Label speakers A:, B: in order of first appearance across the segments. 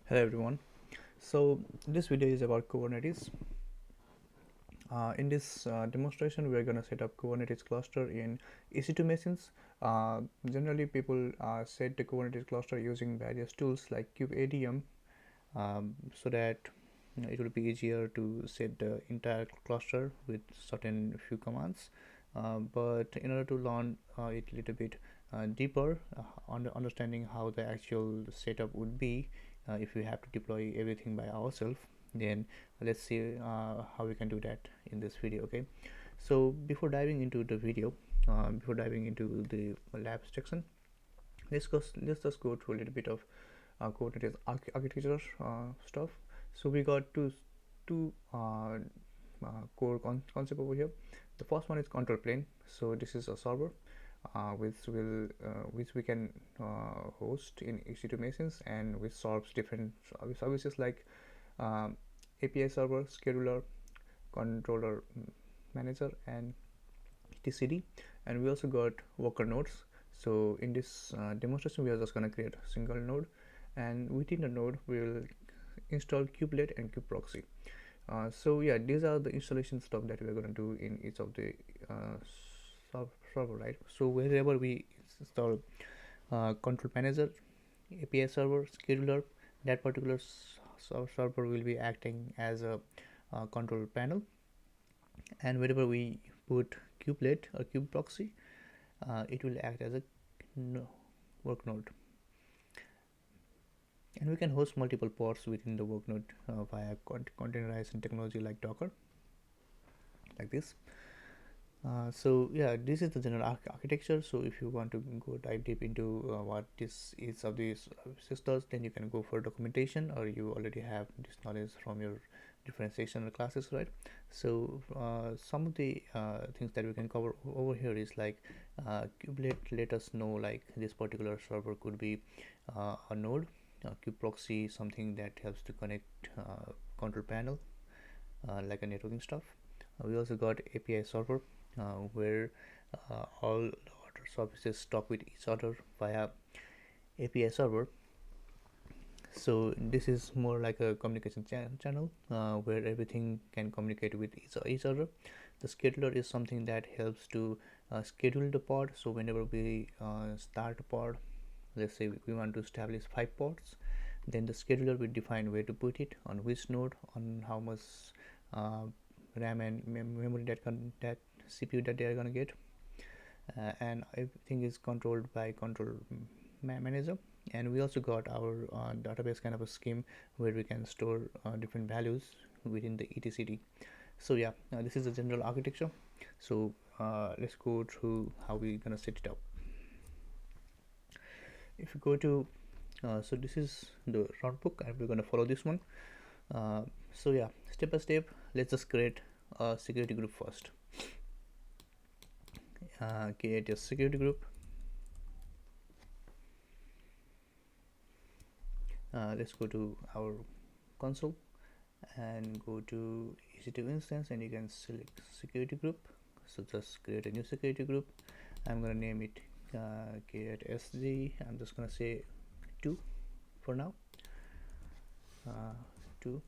A: Hello everyone. So this video is about Kubernetes. In this demonstration, we are going to set up Kubernetes cluster in EC2 machines. Generally, people set the Kubernetes cluster using various tools like kubeadm, so that it will be easier to set the entire cluster with certain few commands. But in order to learn it a little bit deeper, understanding how the actual setup would be if we have to deploy everything by ourselves, then let's see how we can do that in this video. Okay, so before diving into the video, before diving into the lab section, let's just go through a little bit of Kubernetes architecture stuff. So we got two core concept over here. The first one is control plane. So this is a server which we can host in EC2 machines, and which solves different services like API server, scheduler, controller manager, and TCD. And we also got worker nodes. So in this demonstration, we are just going to create a single node, and within the node we will install kubelet and kubeproxy. So yeah, these are the installation stuff that we are going to do in each of the server, right? So wherever we install control manager, API server, scheduler, that particular server will be acting as a control panel, and wherever we put kubelet or kubeproxy, it will act as a work node. And we can host multiple pods within the work node via containerization technology like Docker, like this. So yeah, this is the general architecture. So if you want to go dive deep into what this is of these systems, then you can go for documentation, or you already have this knowledge from your different sectional classes, right? So some of the things that we can cover over here is like kubelet let us know like this particular server could be a node, kubeproxy something that helps to connect control panel like a networking stuff. We also got API server where all the other services talk with each other via API server. So this is more like a communication channel where everything can communicate with each other. The scheduler is something that helps to schedule the pod. So whenever we start a pod, let's say we want to establish 5 pods, then the scheduler will define where to put it, on which node, on how much uh, RAM and memory that CPU that they are going to get, and everything is controlled by control manager. And we also got our database kind of a scheme where we can store different values within the etcd. So yeah, this is the general architecture. So let's go through how we're gonna set it up. If you go to so this is the roundbook, and we're gonna follow this one. So yeah, step by step, let's just create a security group first. Create a security group. Let's go to our console and go to EC2 instance, and you can select security group. So just create a new security group. I'm gonna name it create SG. I'm just gonna say 2 for now, 2,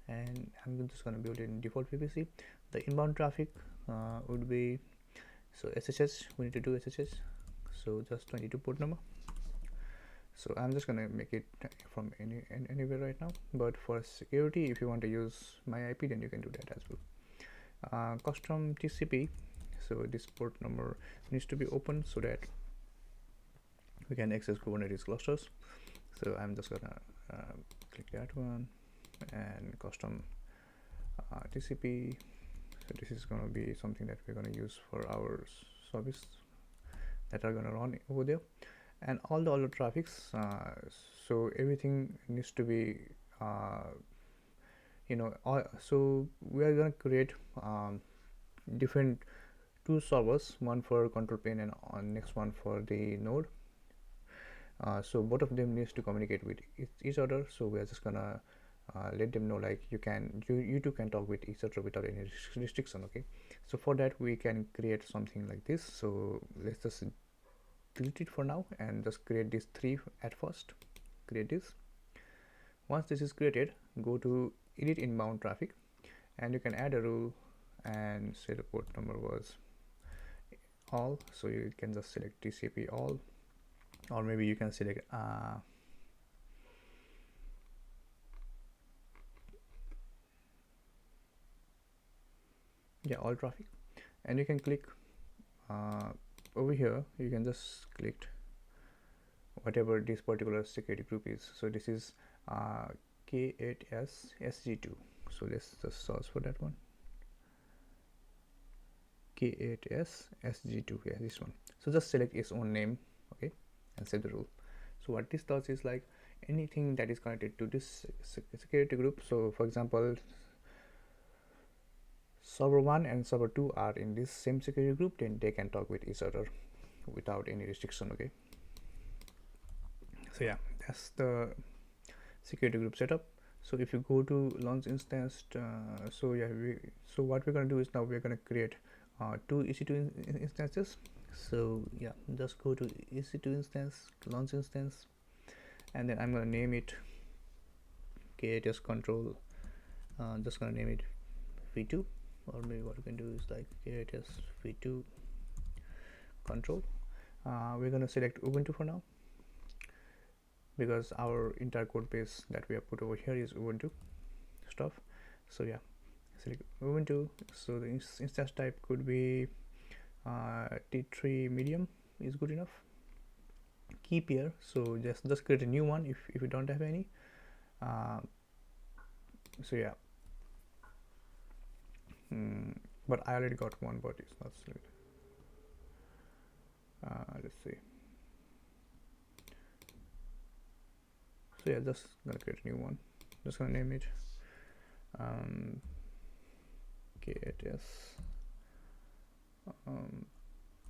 A: and I'm just gonna build it in default VPC. The inbound traffic would be, so SSH, we need to do SSH, so just 22 port number. So I'm just gonna make it from anywhere right now, but for security, if you want to use my IP, then you can do that as well. Custom TCP, so this port number needs to be open so that we can access Kubernetes clusters. So I'm just gonna click that one, and custom TCP. So this is gonna be something that we're gonna use for our service that are gonna run over there. And all the other traffics, so everything needs to be so we are going to create different 2 servers, one for control plane and next one for the node. So both of them needs to communicate with each other. So we are just gonna let them know like you two can talk with each other without any restriction. Okay, so for that we can create something like this. So let's just delete it for now and just create these 3 at first. Create this Once this is created, go to edit inbound traffic, and you can add a rule and say the port number was all, so you can just select TCP all, or maybe you can select all traffic, and you can click over here. You can just click whatever this particular security group is. So this is K8S SG2, so let's just search for that one. K8S SG2, yeah, this one. So just select its own name, okay, and save the rule. So what this does is like anything that is connected to this security group. So for example, server 1 and server 2 are in this same security group, then they can talk with each other without any restriction, okay. So yeah, that's the security group setup. So if you go to launch instance, so yeah, so what we're going to do is now we're going to create 2 EC2 instances. So yeah, just go to EC2 instance, launch instance, and then I'm going to name it K8S control. Just going to name it v2, or maybe what we can do is like K8S v2 control. We're going to select Ubuntu for now, because our entire code base that we have put over here is Ubuntu stuff. So yeah, select Ubuntu. So the instance type could be T3 medium is good enough. Key pair, so just create a new one if you don't have any. So yeah, but I already got one, but it's not selected. Let's see. So yeah, just gonna create a new one. Just gonna name it K8S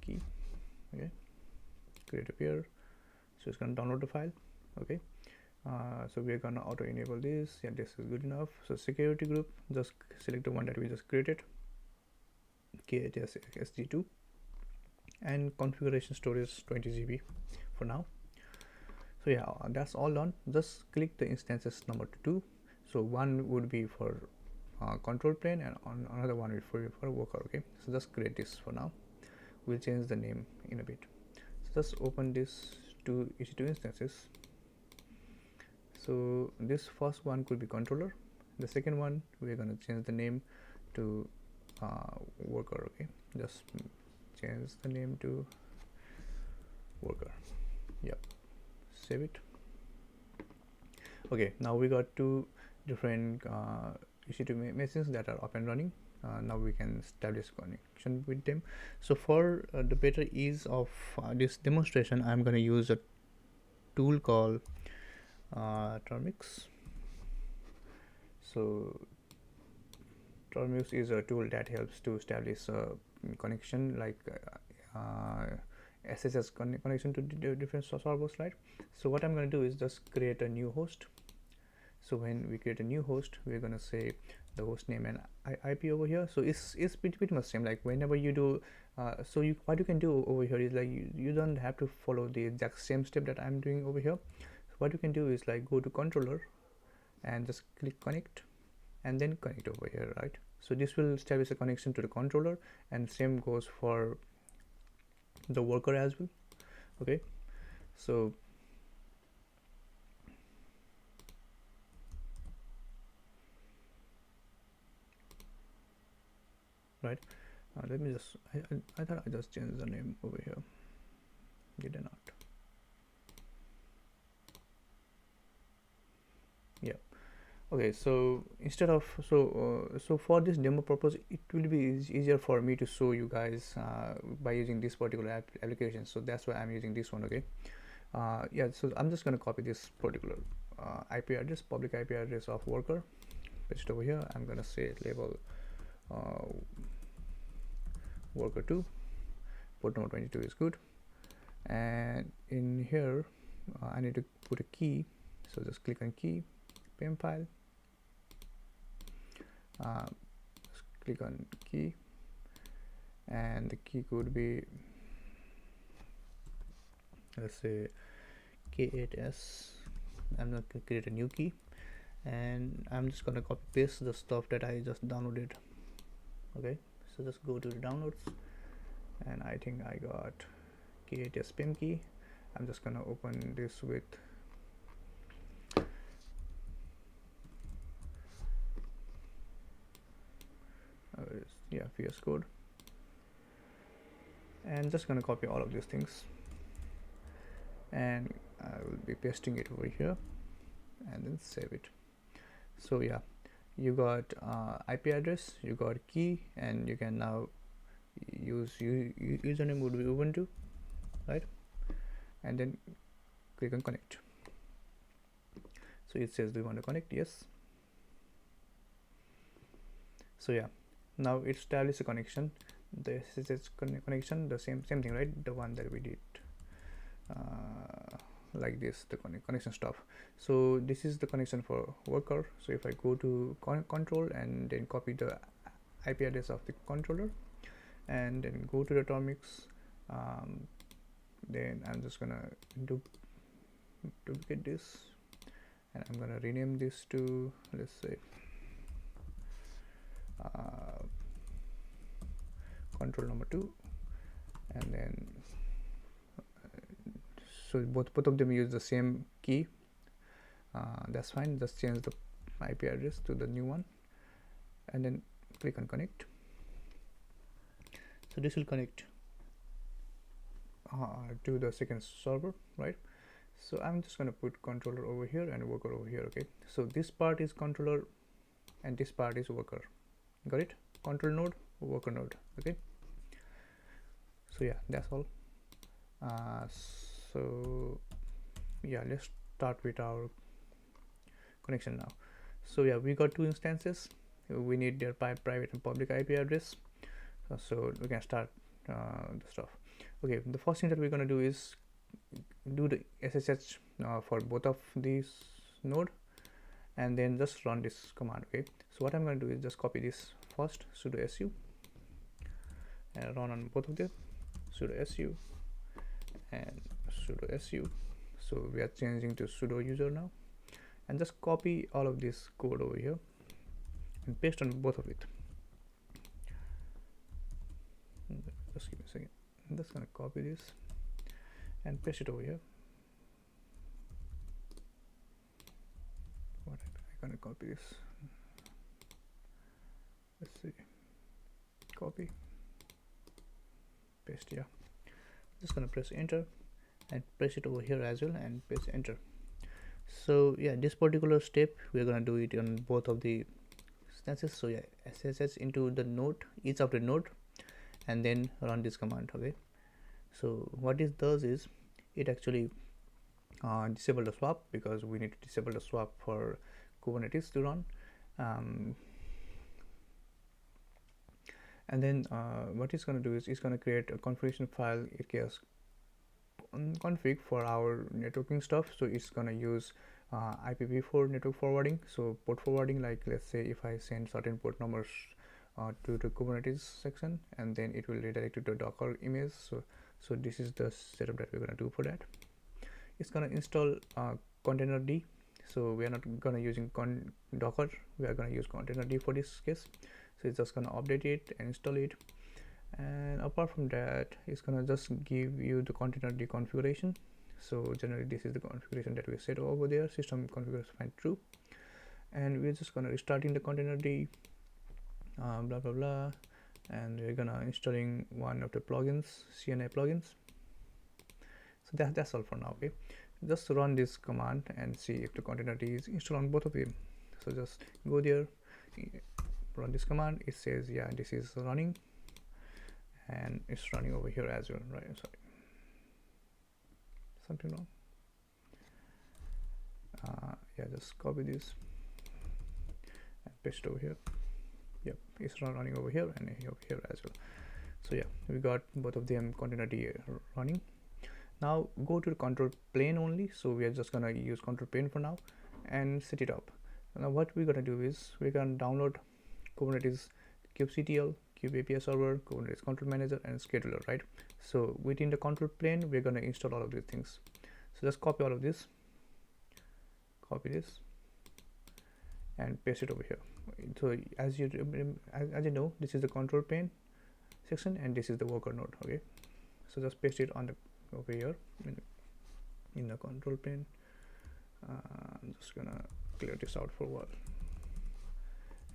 A: key. Okay, create a pair. So it's gonna download the file. Okay, so we're gonna auto enable this. Yeah, this is good enough. So security group, just select the one that we just created, K8S SG2, and configuration storage 20 GB for now. So yeah, that's all done. Just click the instances number 2. So one would be for control plane, and on another one will for worker. Okay, so just create this for now. We'll change the name in a bit. So just open this two EC2 instances. So this first one could be controller. The second one we're gonna change the name to worker. Okay, just change the name to worker. Yep, save it. Okay, now we got two different EC2 machines that are up and running. Now we can establish connection with them. So for the better ease of this demonstration, I'm going to use a tool called Termix. So Termix is a tool that helps to establish a connection, like SSH connection to different servers, right? So what I'm going to do is just create a new host. So when we create a new host, we're going to say the host name and IP over here. So it's pretty much same, like whenever you do so what you can do over here is like you don't have to follow the exact same step that I'm doing over here. So what you can do is like go to controller and just click connect, and then connect over here, right? So this will establish a connection to the controller, and same goes for the worker as well. Okay, so right, let me just I thought I just changed the name over here, did I not? Yeah. Okay, so instead of so for this demo purpose, it will be easier for me to show you guys by using this particular application. So that's why I'm using this one. Okay, yeah, so I'm just going to copy this particular IP address, public IP address of worker, paste it over here. I'm going to say label worker 2, port number 22 is good, and in here I need to put a key. So just click on key, pem file, click on key, and the key could be, let's say K8S. I'm not going to create a new key, and I'm just gonna copy paste the stuff that I just downloaded. Okay, so just go to the downloads, and I think I got KTSPM key. I'm just gonna open this with yeah, VS Code, and just gonna copy all of these things, and I will be pasting it over here and then save it. So yeah, you got IP address, you got key, and you can now use username would be Ubuntu, right? And then click on connect. So it says, do you want to connect? Yes. So yeah, now it established a connection. The SSH connection, the same thing, right? The one that we did like this, the connection stuff. So this is the connection for worker. So if I go to control and then copy the IP address of the controller and then go to the atomics, then I'm just gonna duplicate this, and I'm gonna rename this to, let's say, control number 2, and then so both of them use the same key. That's fine, just change the IP address to the new one and then click on connect. So this will connect to the second server, right? So I'm just gonna put controller over here and worker over here. Okay, so this part is controller and this part is worker. Got it? Control node, worker node. Okay, so yeah, that's all. So yeah, let's start with our connection now. So yeah, we got two instances. We need their private and public IP address, so we can start the stuff. Okay, the first thing that we're going to do is do the SSH for both of these node, and then just run this command. Okay, so what I'm going to do is just copy this first, sudo su, and run on both of them, sudo su and sudo su. So we are changing to sudo user now, and just copy all of this code over here and paste on both of it. Just give me a second. I'm just gonna copy this and paste it over here. What I'm gonna copy this. Let's see. Copy, paste. Yeah, just gonna press enter and press it over here as well and press enter. So yeah, this particular step we're gonna do it on both of the instances. So yeah, SSH into the node, each of the node, and then run this command. Okay, so what this does is it actually disable the swap, because we need to disable the swap for Kubernetes to run. And then what it's going to do is it's going to create a configuration file. It gets config for our networking stuff. So it's going to use IPv4 network forwarding, so port forwarding, like let's say if I send certain port numbers to the Kubernetes section, and then it will redirect to the Docker image. So this is the setup that we're going to do for that. It's going to install containerd. So we are not going to using Docker, we are going to use containerd for this case. So it's just going to update it and install it, and apart from that, it's going to just give you the containerd configuration. So generally this is the configuration that we set over there, system configuration find true, and we're just going to restarting the containerd, blah blah blah, and we're gonna installing one of the plugins, CNI plugins. So that's all for now. Okay, just run this command and see if the containerd is installed on both of them. So just go there, run this command. It says yeah, this is running, and it's running over here as well, right? Sorry, something wrong. Yeah, just copy this and paste it over here. Yep, it's running over here and over here as well. So yeah, we got both of them containerd running. Now go to the control plane only. So we are just gonna use control plane for now and set it up. Now what we're gonna do is we're gonna download Kubernetes kubectl, kube API server, Kubernetes control manager, and scheduler, right? So within the control plane, we're gonna install all of these things. So just copy all of this, copy this, and paste it over here. So as you know, this is the control pane section and this is the worker node. Okay, so just paste it on the over here in the control pane. I'm just gonna clear this out for a while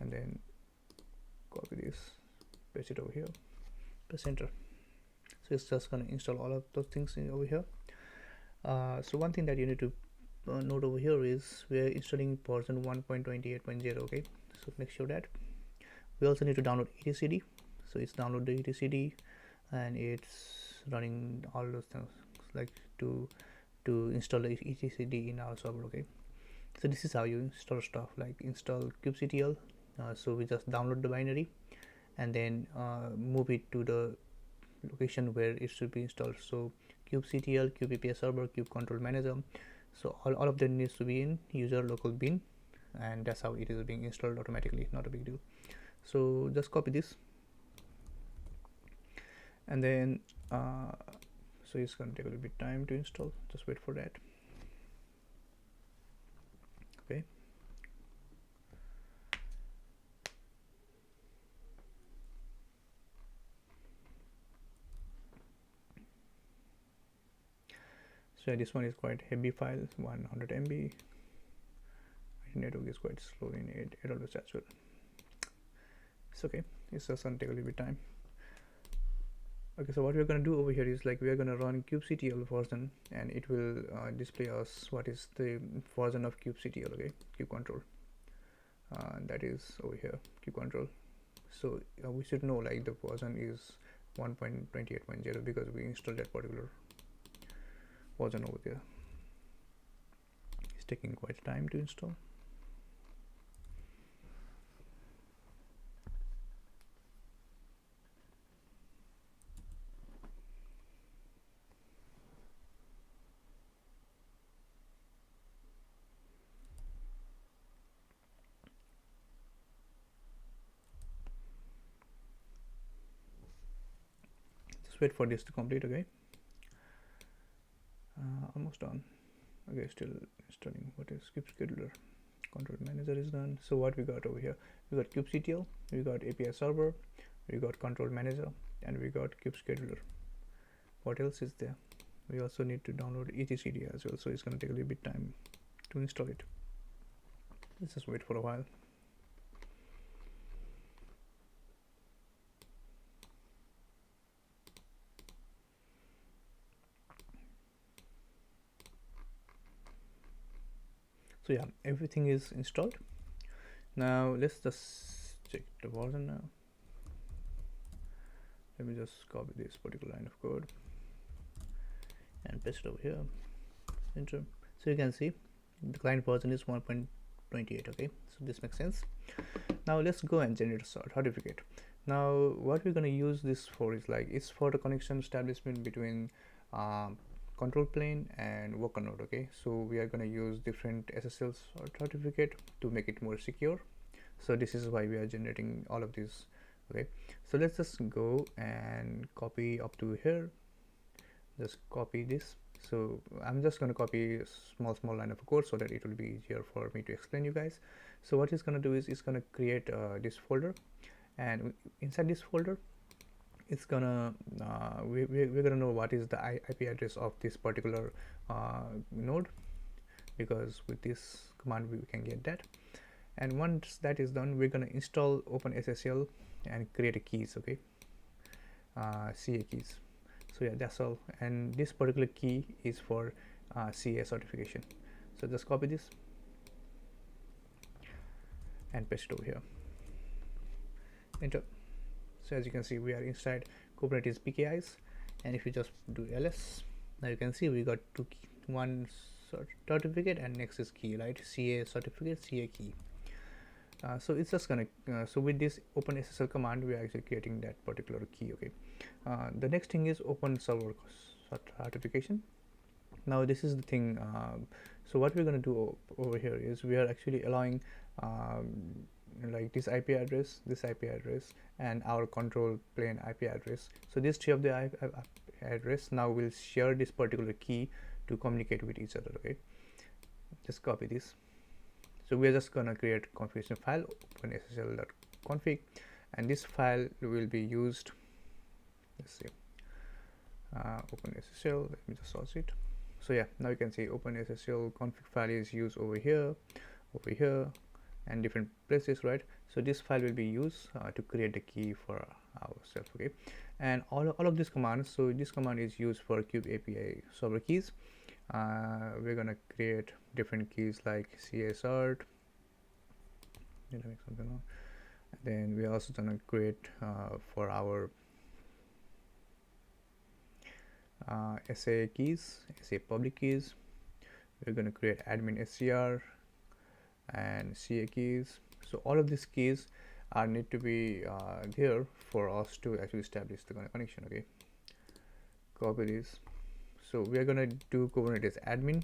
A: and then copy this, paste it over here, press enter. So it's just gonna install all of those things over here. So one thing that you need to note over here is we are installing version 1.28.0. okay, so make sure that we also need to download etcd. So it's download the etcd and it's running all those things like to install the etcd in our server. Okay, so this is how you install stuff like install kubectl. So we just download the binary and then move it to the location where it should be installed. So kubectl, kubeps server, kube control manager, so all of them needs to be in user local bin, and that's how it is being installed automatically, not a big deal. So just copy this and then so it's going to take a little bit time to install, just wait for that. Okay, so this one is quite heavy file, 100 MB. Network is quite slow in AWS as well. It's okay, it's just gonna take a little bit time. Okay, so what we're gonna do over here is like we are gonna run kubectl version and it will display us what is the version of kubectl. Okay, kube control, that is over here, kube control. So we should know like the version is 1.28.0 because we installed that particular version over there. It's taking quite time to install. Just wait for this to complete. Okay, almost done. Okay, still installing. What is kube scheduler? Control manager is done. So what we got over here, we got kubectl, we got API server, we got control manager, and we got kube scheduler. What else is there? We also need to download etcd as well, so it's going to take a little bit time to install it. Let's just wait for a while. So yeah, everything is installed. Now let's just check the version now. Let me just copy this particular line of code and paste it over here, enter. So you can see the client version is 1.28. okay, so this makes sense. Now let's go and generate a certificate. Now what we're going to use this for is like it's for the connection establishment between control plane and worker node. Okay, so we are going to use different SSL certificate to make it more secure. So this is why we are generating all of this. Okay, so let's just go and copy up to here, just copy this. So I'm just going to copy a small line of code so that it will be easier for me to explain you guys. So what it's going to do is it's going to create this folder, and inside this folder it's gonna we're gonna know what is the IP address of this particular node, because with this command we can get that. And once that is done, we're gonna install OpenSSL and create a keys. Okay, CA keys. So yeah, that's all. And this particular key is for CA certification. So just copy this and paste it over here, enter. So as you can see, we are inside Kubernetes PKIs, and if you just do ls, now you can see we got one certificate and next is key, right? CA certificate, CA key. So it's just gonna so with this OpenSSL command we are actually creating that particular key. Okay, the next thing is open server certification. Now this is the thing. So what we're gonna do over here is we are actually allowing like this IP address, and our control plane IP address. So these three of the IP address now will share this particular key to communicate with each other. Okay, just copy this So we are just gonna create a configuration file, openssl.config, and this file will be used. Let's see, openssl. Let me just source it. So yeah, now you can see openssl config file is used over here, and different places, right? So this file will be used to create the key for ourselves. Okay, and all of these commands. So this command is used for Kube API server keys. We're gonna create different keys like csart. Make something wrong. Then we're also gonna create for our SA keys, SA public keys. We're gonna create admin SCR and CA keys. So all of these keys are need to be there for us to actually establish the connection. Okay, copy this. So we are gonna do Kubernetes admin.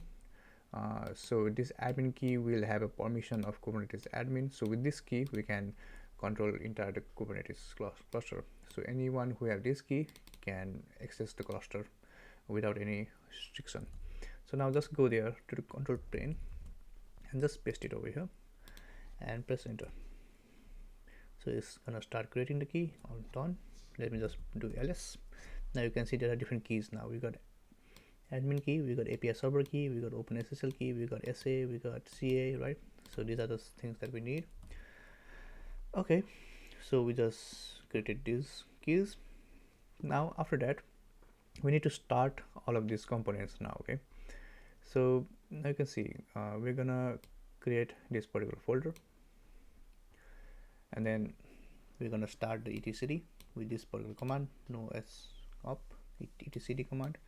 A: So this admin key will have a permission of Kubernetes admin. So with this key we can control entire the Kubernetes cluster. So anyone who have this key can access the cluster without any restriction. So now just go there to the control plane and just paste it over here and press enter. So it's gonna start creating the key. All done. Let me just do ls. Now you can see there are different keys. Now we got admin key, we got API server key, we got OpenSSL key, we got SA, we got CA, right? So these are the things that we need. Okay, so we just created these keys. Now after that we need to start all of these components now. Okay, so now you can see we're gonna create this particular folder, and then we're gonna start the etcd with this particular command, no s up etcd command,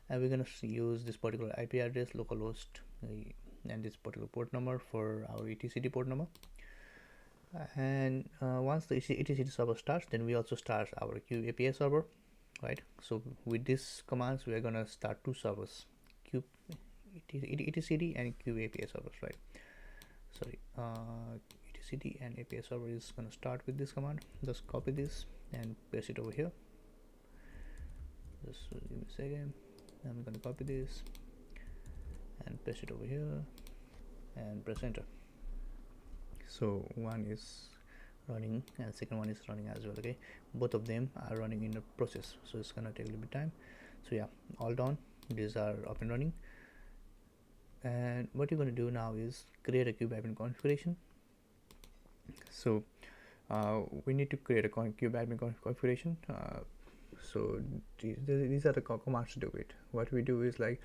A: and we're gonna use this particular IP address, localhost, and this particular port number for our etcd port number. And once the etcd server starts, then we also start our Kube API server, right? So with these commands we are gonna start two servers, Kube etcd and Kube API servers, right? Sorry, etcd and API server is gonna start with this command. Just copy this and paste it over here. Just give me a second. I'm gonna copy this and paste it over here and press enter. So one is running and second one is running as well. Okay, both of them are running in the process, so it's gonna take a little bit time. So yeah, all done. These are up and running. And what you're going to do now is create a Kube admin configuration. So we need to create a Kube admin configuration. So these are the commands to do it. What we do is like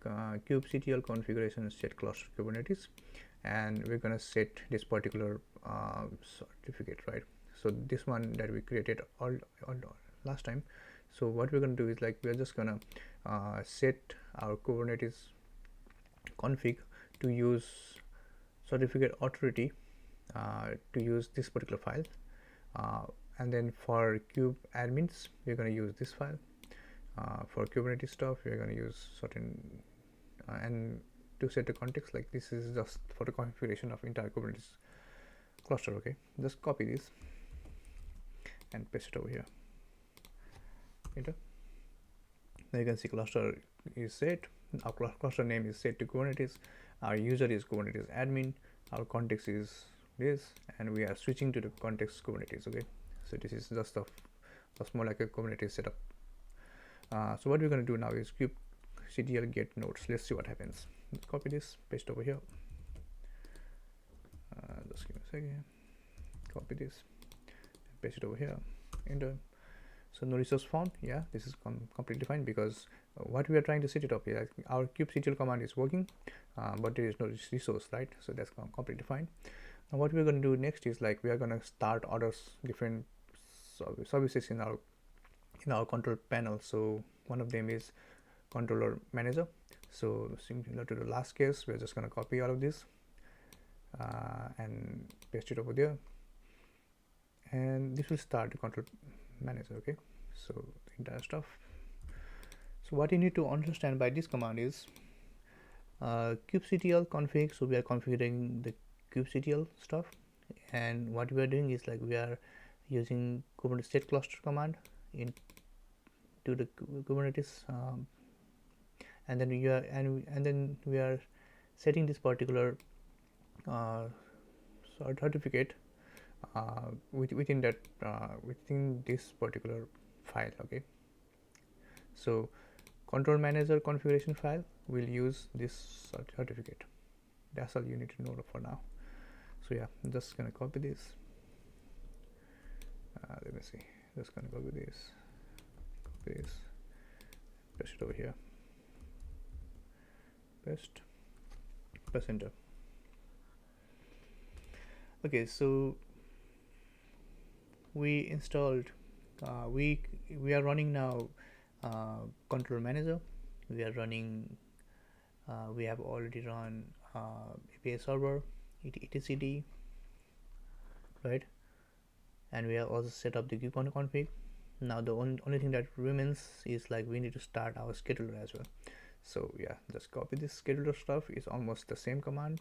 A: kubectl configuration set cluster Kubernetes, and we're going to set this particular certificate, right? So this one that we created all last time. So what we're going to do is like we're just going to set our Kubernetes config to use certificate authority to use this particular file, and then for Kube admins we're going to use this file. For Kubernetes stuff we're going to use certain and to set the context, like this is just for the configuration of entire Kubernetes cluster. Okay, just copy this and paste it over here. Enter. Now you can see cluster is set. Our cluster name is set to Kubernetes. Our user is Kubernetes admin. Our context is this, and we are switching to the context Kubernetes. Okay, so this is just more like a Kubernetes setup. So what we're going to do now is kubectl get nodes. Let's see what happens. Let's copy this, paste over here. Just give me a second. Copy this, paste it over here. Enter. So no resource found. Yeah, this is completely fine, because what we are trying to set it up here, our kubectl command is working, but there is no resource, right? So that's completely fine. Now what we're going to do next is like we are going to start others different services in our control panel. So one of them is controller manager. So similar to the last case, we're just going to copy all of this and paste it over there, and this will start the control manager. Okay, so the entire stuff. So what you need to understand by this command is kubectl config. So we are configuring the kubectl stuff, and what we are doing is like we are using Kubernetes set cluster command into the Kubernetes, and then we are setting this particular certificate within that within this particular file. Okay, so control manager configuration file will use this certificate. That's all you need to know for now. So yeah, I'm just gonna copy this. Let me see. Just gonna copy this, paste it over here, paste, press enter. Okay, so we installed. We are running now control manager. We are running. We have already run API server, etcd, right? And we have also set up the kubecon config. Now the only thing that remains is like we need to start our scheduler as well. So yeah, just copy this scheduler stuff. It's almost the same command.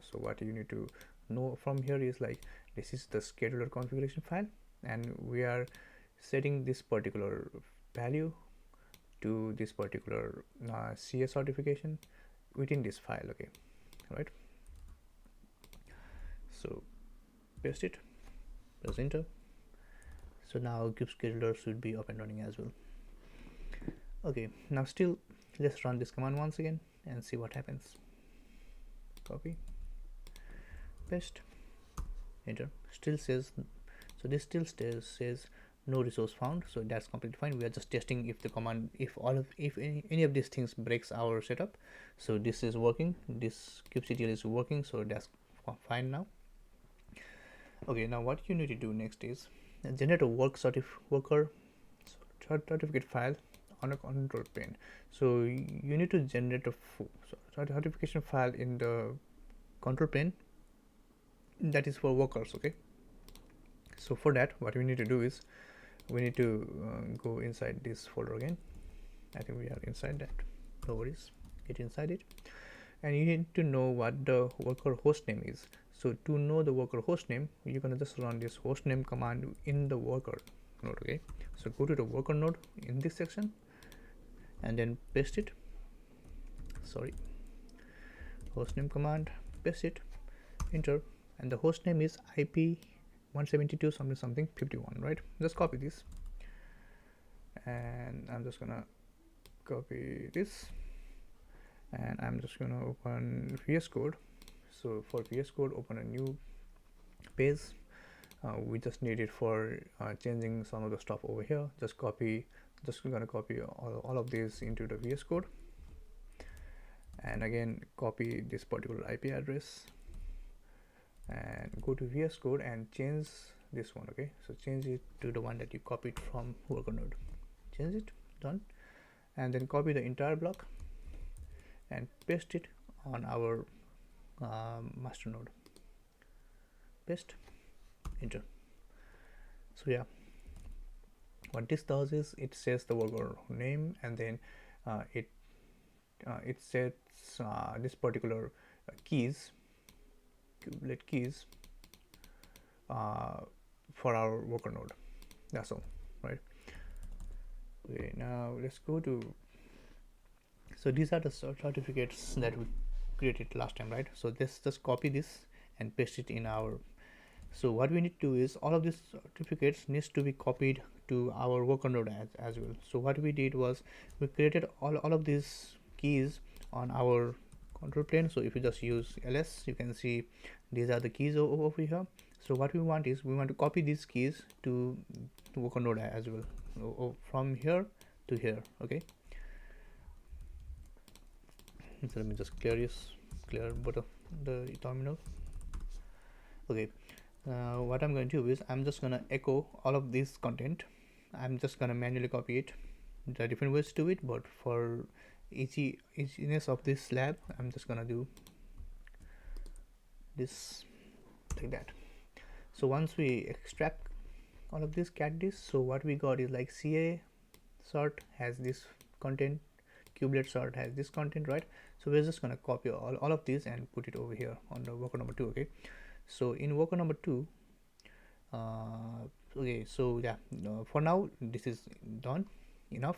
A: So what you need to know from here is like this is the scheduler configuration file, and we are setting this particular value to this particular CS certification within this file. Okay, right? So paste it, press enter. So now kube scheduler should be up and running as well. Okay, now still let's run this command once again and see what happens. Copy, paste, enter. Still says, so this still says no resource found, so that's completely fine. We are just testing if the command, if any of these things breaks our setup. So this is working, this kubectl is working, so that's fine now. Okay, now what you need to do next is generate a worker certificate file on a control plane. So you need to generate a certification file in the control plane that is for workers. Okay, so for that what we need to do is we need to go inside this folder again. I think we are inside that, no worries, get inside it, and you need to know what the worker host name is. So to know the worker host name, you're gonna just run this host name command in the worker node. Okay, so go to the worker node in this section and then paste it, sorry, host name command, paste it, enter, and the host name is IP 172 something 51, right? Just copy this, and I'm just gonna copy this, and I'm just gonna open VS Code. So for VS Code, open a new page. We just need it for changing some of the stuff over here. Just gonna copy all of these into the VS Code, and again copy this particular IP address and go to VS Code and change this one. Okay, so change it to the one that you copied from worker node, change it, done, and then copy the entire block and paste it on our master node, paste, enter. So yeah, what this does is it says the worker name, and then it sets this particular keys, kubelet keys for our worker node. That's all, right? Okay, now let's go to, so these are the certificates that we created last time, right? So let's just copy this and paste it in our, so what we need to do is all of these certificates needs to be copied to our worker node as well. So what we did was we created all of these keys on our control plane. So if you just use ls, you can see these are the keys over here. So what we want is we want to copy these keys to worker node as well, from here to here. Okay, so let me just clear both of the terminal. Okay, what I'm going to do is I'm just gonna echo all of this content. I'm just gonna manually copy it. There are different ways to do it, but for easiness of this lab, I'm just gonna do this like that. So once we extract all of this cat disk, so what we got is like CA sort has this content, kubelet sort has this content, right? So we're just gonna copy all of these and put it over here on the worker number 2. Okay, so in worker number 2, okay, so yeah, for now this is done enough.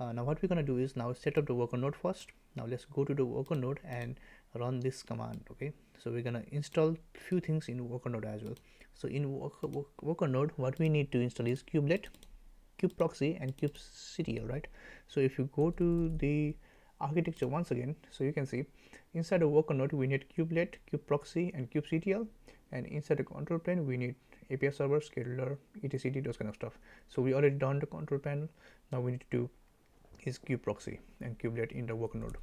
A: Now what we're gonna do is now set up the worker node first. Now let's go to the worker node and run this command. Okay, So we're gonna install few things in worker node as well. So in worker node, what we need to install is kubelet, kubeproxy, and kubectl, right? So if you go to the architecture once again, so you can see inside the worker node we need kubelet, kubeproxy, and kubectl, and inside the control plane we need API server, scheduler, etc, those kind of stuff. So we already done the control panel. Now we need to do is kubeproxy and kubelet in the worker node.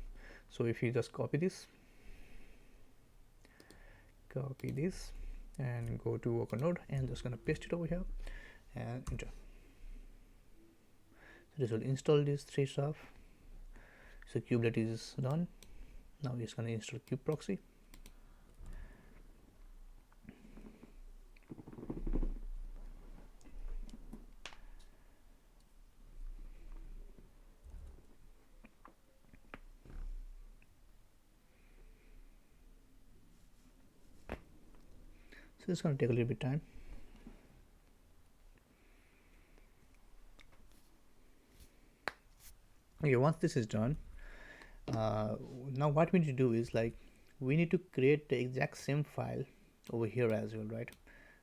A: So if you just copy this and go to worker node and just gonna paste it over here and enter. So this will install these three stuff. So kubelet is done. Now it's gonna install kubeproxy. So it's gonna take a little bit of time. Okay, once this is done, now what we need to do is like we need to create the exact same file over here as well, right?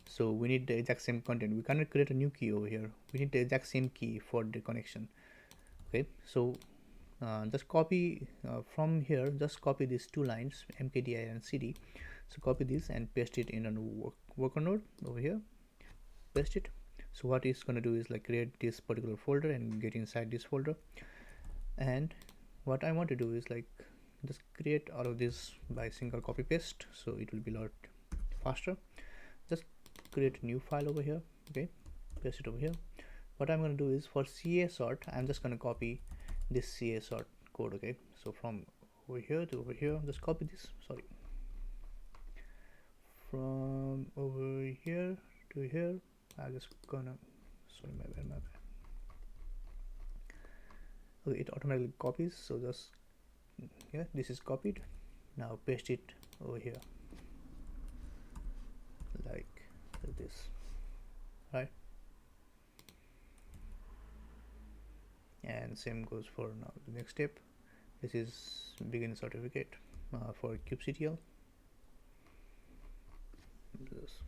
A: So we need the exact same content. We cannot create a new key over here. We need the exact same key for the connection. Okay, so just copy from here, just copy these two lines, mkdir and cd. So copy this and paste it in a worker node over here, paste it. So what it's going to do is like create this particular folder and get inside this folder. And what I want to do is like just create all of this by single copy paste, so it will be a lot faster. Just create a new file over here. Okay, paste it over here. What I'm going to do is for CA sort, I'm just going to copy this CA sort code. Okay, so from over here to over here, just copy this, sorry, from over here to here. I'm just gonna, sorry, my bad. Okay, it automatically copies, so just, yeah, this is copied. Now paste it over here like this, right? And same goes for now the next step. This is begin certificate for kubectl. Just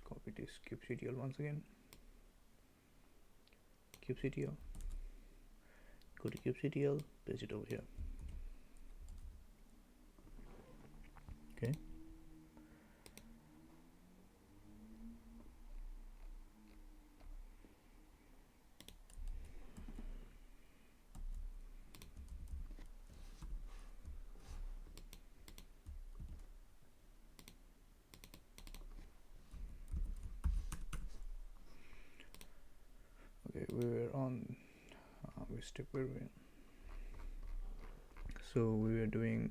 A: copy this kubectl once again. Kubectl, go to kubectl, paste it over here. Okay. Okay, we were on which step were we in? So we were doing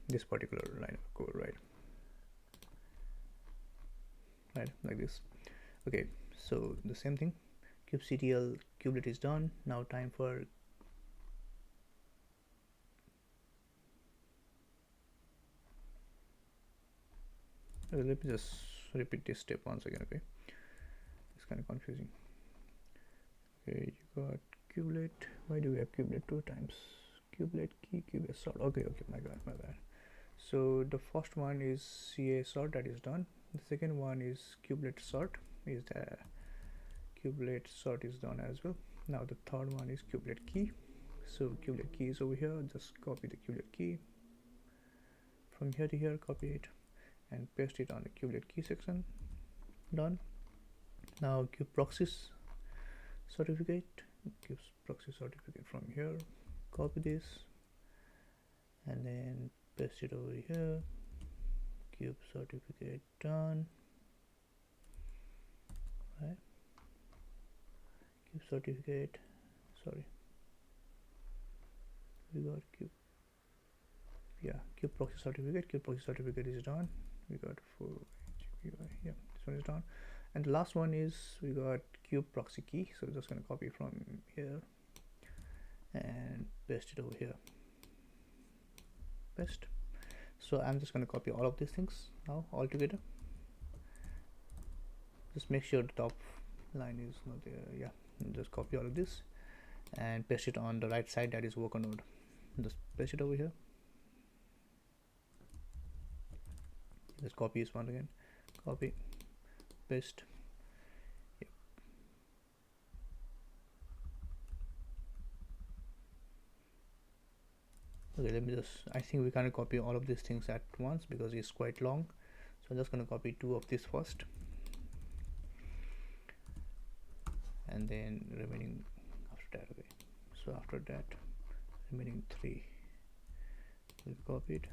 A: this particular line of code, right, like this. Okay, so the same thing, kubectl kubelet is done. Now time for let me just repeat this step once again. Okay, it's kind of confusing. Okay, you got kubelet. Why do we have kubelet two times? Kubelet key, kubelet sort. Okay, my bad. So the first one is CA sort, that is done. The second one is kubelet sort, is the kubelet sort is done as well. Now the third one is kubelet key. So kubelet key is over here. Just copy the kubelet key from here to here, copy it and paste it on the kubelet key section. Done. Now kubeproxy certificate, kubeproxy certificate from here, copy this and then paste it over here. Kube certificate done, right? Kube certificate, sorry, we got kube, yeah, kubeproxy certificate is done. We got full GPI, yeah, this one is done. And the last one is we got kubeproxy key, so just gonna copy from here and paste it over here, paste. So I'm just gonna copy all of these things now all together. Just make sure the top line is not there. Yeah, just copy all of this and paste it on the right side, that is worker node. Just paste it over here. Just copy this one again, copy, paste. Yep. Okay, let me just, I think we can't copy all of these things at once because it's quite long, so I'm just going to copy 2 of this first, and then remaining after that. Okay, so after that remaining 3 we'll copy it,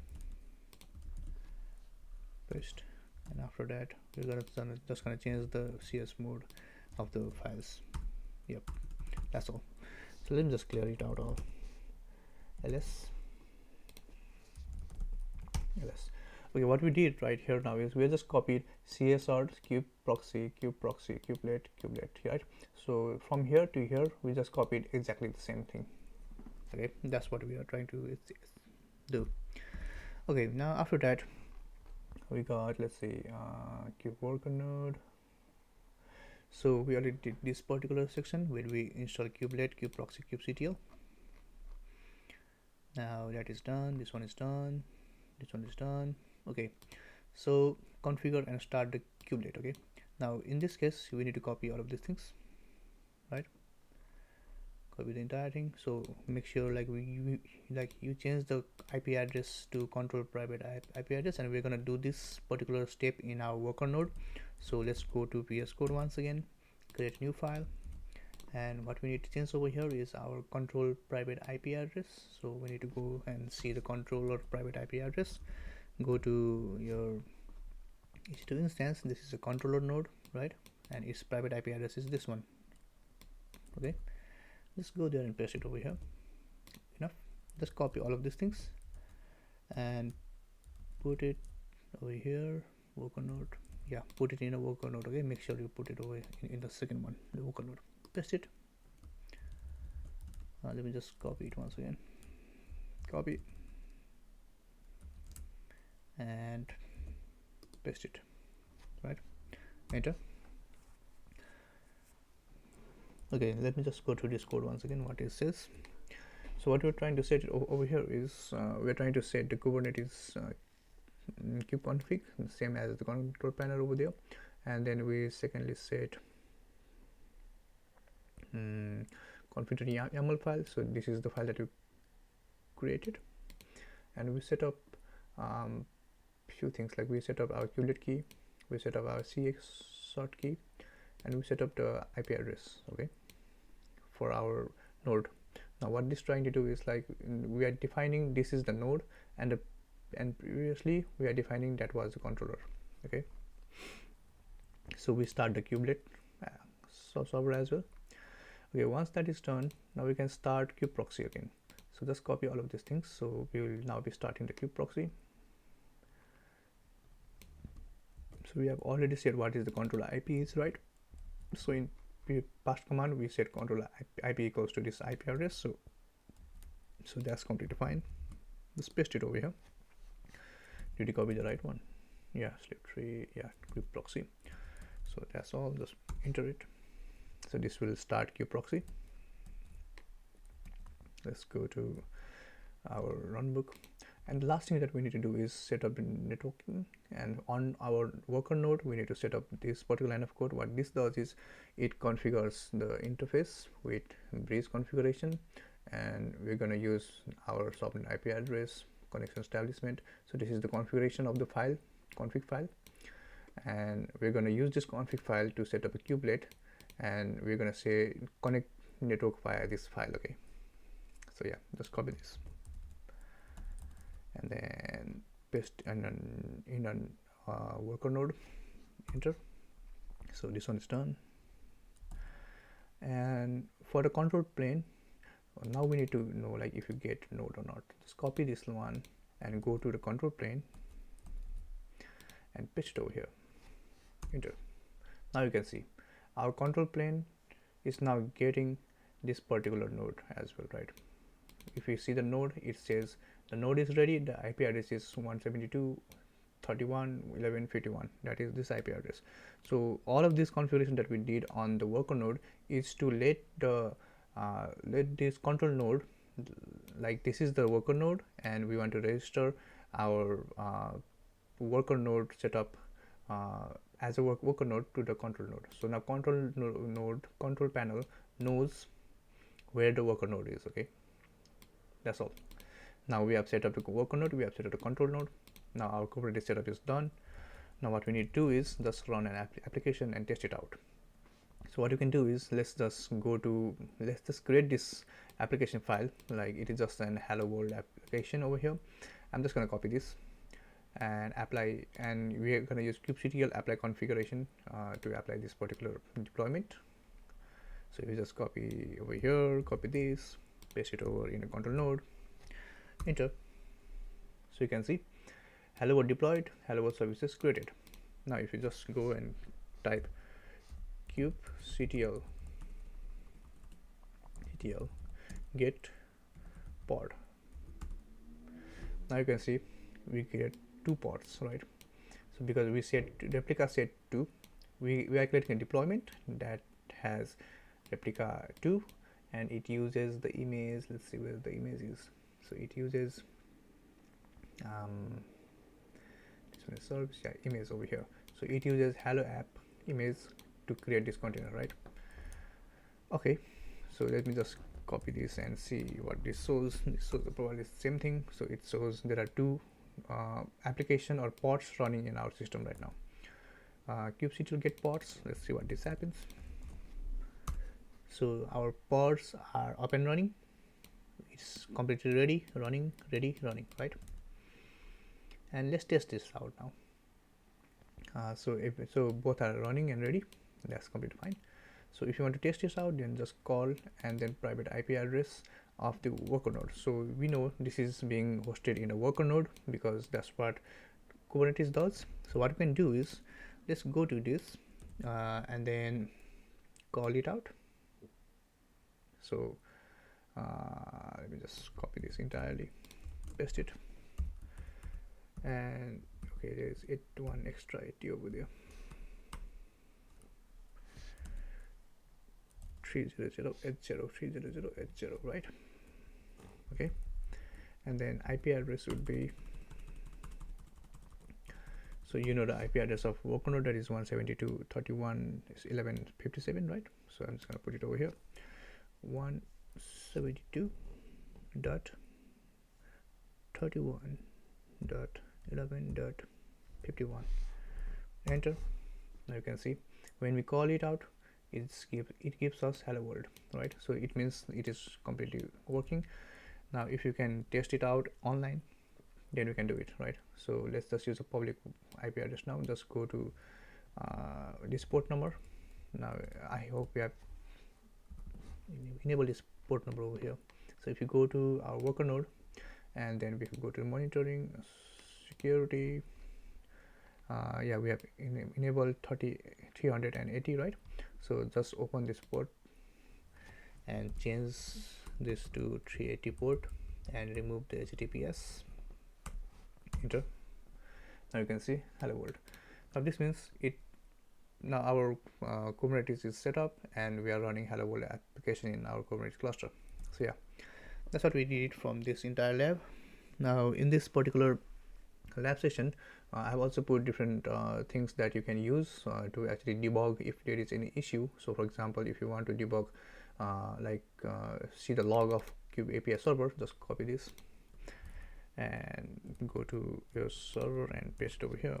A: paste, and after that we're just gonna change the CS mode of the files. Yep, that's all. So let me just clear it out all. ls. Okay, what we did right here now is we just copied csr, kube proxy, kubelet, right? So from here to here we just copied exactly the same thing. Okay, that's what we are trying to do. Okay, now after that we got, let's see, kube worker node. So we already did this particular section where we install kubelet, kube proxy, kubectl. Now that is done, this one is done, this one is done. Okay, so configure and start the kubelet. Okay, now in this case we need to copy all of these things, right? Copy the entire thing. So make sure like you change the IP address to control private IP address, and we're gonna do this particular step in our worker node. So let's go to VS Code once again, create new file, and what we need to change over here is our control private IP address. So we need to go and see the controller private IP address. Go to your EC2 instance. This is a controller node, right? And its private IP address is this one. Okay, just go there and paste it over here. Enough. Just copy all of these things and put it over here. Worker node. Yeah, put it in a worker node. Okay, make sure you put it over in the second one, the worker node. Paste it. Let me just copy it once again. Copy and paste it, right? Enter. Okay, let me just go to this code once again, what it says. So what we're trying to set over here is we're trying to set the Kubernetes kube config, same as the control panel over there, and then we secondly set config YAML file. So this is the file that we created, and we set up few things, like we set up our kubelet key, we set up our CX sort key, and we set up the IP address, okay, for our node. Now what this trying to do is like we are defining this is the node, and previously we are defining that was the controller. Okay, so we start the kubelet server as well. Okay, once that is done, now we can start kube proxy again. So just copy all of these things. So we will now be starting the kube proxy. So we have already said what is the controller IP is, right? So in past command we set controller IP equals to this IP address. So that's completely fine. Just paste it over here. Did you copy the right one? Yeah, slip tree, yeah, kube proxy. So that's all, just enter it. So this will start kube proxy. Let's go to our runbook, and the last thing that we need to do is set up the networking. And on our worker node we need to set up this particular line of code. What this does is it configures the interface with breeze configuration, and we're going to use our subnet IP address, connection establishment. So this is the configuration of the file, config file, and we're going to use this config file to set up a kubelet, and we're going to say connect network via this file. Okay, so yeah, just copy this and then paste and then in a worker node, enter. So this one is done. And for the control plane, now we need to know like if you get node or not. Just copy this one and go to the control plane and paste it over here, enter. Now you can see our control plane is now getting this particular node as well, right? If you see the node, it says the node is ready, the IP address is 172.31.11.51, that is this IP address. So all of this configuration that we did on the worker node is to let the let this control node, like this is the worker node, and we want to register our worker node setup as a worker node to the control node. So now control panel knows where the worker node is. Okay, that's all. Now we have set up the worker node, we have set up the control node. Now our Kubernetes setup is done. Now what we need to do is just run an application and test it out. So what you can do is let's just create this application file, like it is just an hello world application over here. I'm just going to copy this and apply, and we are going to use kubectl apply configuration to apply this particular deployment. So you just copy over here, copy this, paste it over in a control node, enter. So you can see hello world deployed, hello world services created. Now if you just go and type kubectl get pod, now you can see we create 2 pods, right? So because we set replica set 2, we are creating a deployment that has replica 2, and it uses the image. Let's see where the image is. So it uses this one is service, yeah, image over here. So it uses hello app image to create this container, right? Okay, so let me just copy this and see what this shows. This shows probably the same thing. So it shows there are 2 application or pods running in our system right now. kubectl get pods. Let's see what this happens. So our pods are up and running. It's completely ready, running, right? And let's test this out now. So both are running and ready. That's completely fine. So if you want to test this out, then just call and then private IP address of the worker node. So we know this is being hosted in a worker node because that's what Kubernetes does. So what we can do is let's go to this and then call it out. So let me just copy this entirely, paste it, and okay, there's one extra 80 over there. 300.80.300.80, right? Okay, and then IP address would be, so you know the IP address of worker node, that is 172.31.11.57, right? So I'm just going to put it over here, 172.31.11.51. Enter. Now you can see when we call it out, it gives us hello world, right? So it means it is completely working. Now if you can test it out online, then we can do it, right? So let's just use a public IP address now. Just go to this port number. Now I hope we have enable this port number over here. So if you go to our worker node and then we go to monitoring security, yeah, we have enabled 380, right? So just open this port and change this to 380 port and remove the HTTPS. Enter. Now you can see hello world. Now this means now our Kubernetes is set up and we are running hello world application in our Kubernetes cluster. So yeah, that's what we did from this entire lab. Now in this particular lab session, I have also put different things that you can use to actually debug if there is any issue. So for example, if you want to debug see the log of Kube API server, just copy this and go to your server and paste it over here,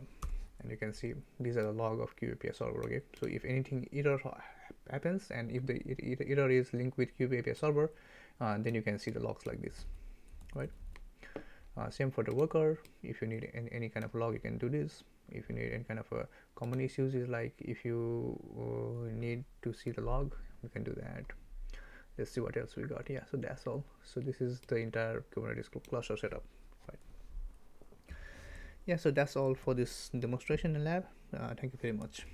A: and you can see these are the log of Kube API server. Okay, so if anything error happens and if the error is linked with Kube API server, then you can see the logs like this, right? Same for the worker. If you need any kind of log, you can do this. If you need any kind of a common issues, is like if you need to see the log, you can do that. Let's see what else we got. Yeah, so that's all. So this is the entire Kubernetes cluster setup, right? Yeah, so that's all for this demonstration in lab. Thank you very much.